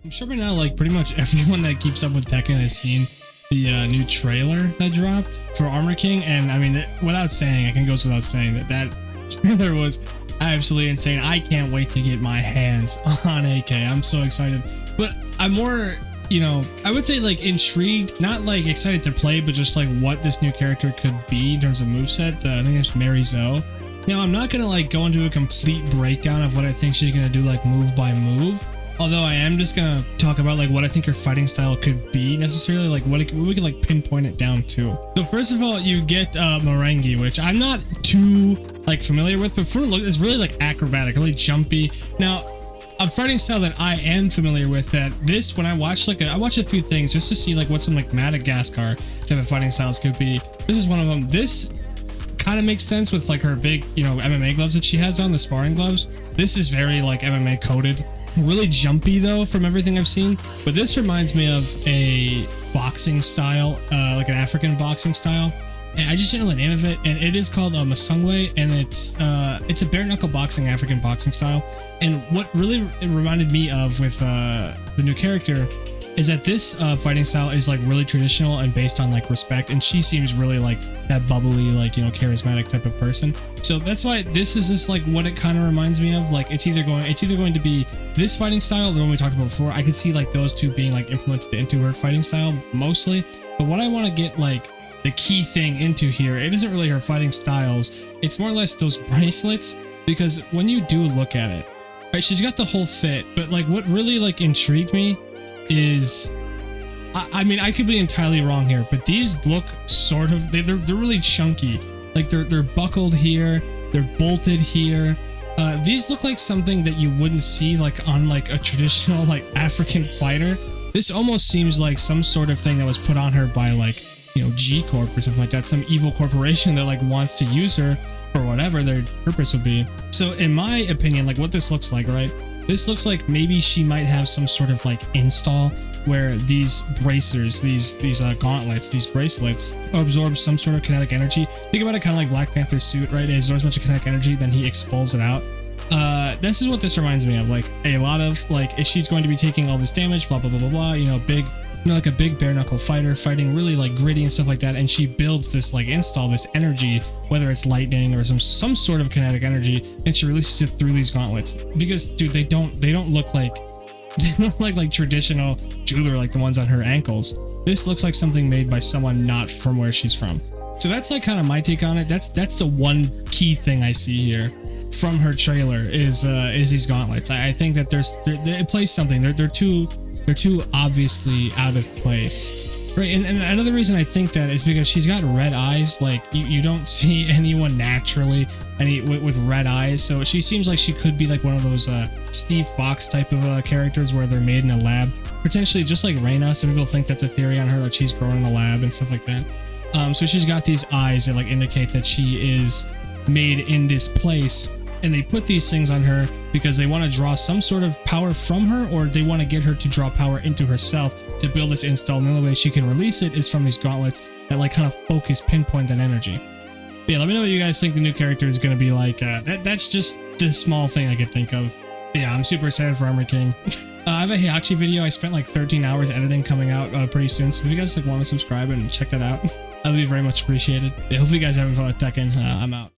I'm sure by now, like, pretty much everyone that keeps up with Tekken has seen the new trailer that dropped for Armor King, and I mean, without saying, I can go without saying that trailer was absolutely insane. I can't wait to get my hands on AK. I'm so excited, but I'm more, you know, I would say like intrigued, not like excited to play, but just like what this new character could be in terms of moveset. I think it's Mary Zoe. Now, I'm not gonna like go into a complete breakdown of what I think she's gonna do, like move by move. Although I am just gonna talk about like what I think her fighting style could be necessarily, like what we could like pinpoint it down to. So first of all, you get Merengue, which I'm not too like familiar with, but for look, it's really like acrobatic, really jumpy. Now, a fighting style that I am familiar with, that this, when I watched like I watched a few things just to see like what some like Madagascar type of fighting styles could be. This is one of them. This kind of makes sense with like her big, you know, MMA gloves that she has on, the sparring gloves. This is very like MMA coated. Really jumpy though from everything I've seen, but this reminds me of a boxing style, like an African boxing style, and I just didn't know the name of it, and it is called Masungwe, and it's a bare knuckle boxing, African boxing style. And what really it reminded me of with the new character is that this fighting style is like really traditional and based on like respect, and she seems really like that bubbly, like, you know, charismatic type of person. So that's why this is just like what it kind of reminds me of. Like it's either going to be this fighting style, the one we talked about before. I could see like those two being like implemented into her fighting style mostly, but what I want to get like the key thing into here, it isn't really her fighting styles, it's more or less those bracelets, because when you do look at it, right, she's got the whole fit, but like what really like intrigued me is, I mean, I could be entirely wrong here, but these look sort of, they're really chunky. Like they're buckled here, they're bolted here. These look like something that you wouldn't see like on like a traditional like African fighter. This almost seems like some sort of thing that was put on her by like, you know, G Corp or something like that, some evil corporation that like wants to use her for whatever their purpose would be. So in my opinion, like what this looks like, right? This looks like maybe she might have some sort of like install where these bracers, these gauntlets, these bracelets absorb some sort of kinetic energy. Think about it kind of like Black Panther's suit, right? It absorbs a bunch of kinetic energy, then he expels it out. This is what this reminds me of, like a lot of like, if she's going to be taking all this damage, blah, blah, blah, blah, blah, you know, big, you know, like a big bare knuckle fighter fighting really like gritty and stuff like that. And she builds this like install, this energy, whether it's lightning or some sort of kinetic energy, and she releases it through these gauntlets. Because dude, they don't look like, they don't look like traditional jewelry like the ones on her ankles. This looks like something made by someone not from where she's from. So that's like kind of my take on it. That's the one key thing I see here from her trailer is these gauntlets. I think that it plays something. They're too obviously out of place, right? And another reason I think that is because she's got red eyes. Like you don't see anyone naturally with red eyes, so she seems like she could be like one of those Steve Fox type of characters where they're made in a lab, potentially just like Reina. Some people think that's a theory on her, that she's grown in a lab and stuff like that. So she's got these eyes that like indicate that she is made in this place, and they put these things on her because they want to draw some sort of power from her, or they want to get her to draw power into herself to build this install. And the only way she can release it is from these gauntlets that like kind of focus, pinpoint that energy. But yeah, let me know what you guys think the new character is going to be like. That's just the small thing I could think of. But yeah, I'm super excited for Armor King. I have a Heihachi video I spent like 13 hours editing coming out pretty soon. So if you guys like want to subscribe and check that out, that would be very much appreciated. Yeah, hopefully you guys are having fun with Tekken. I'm out.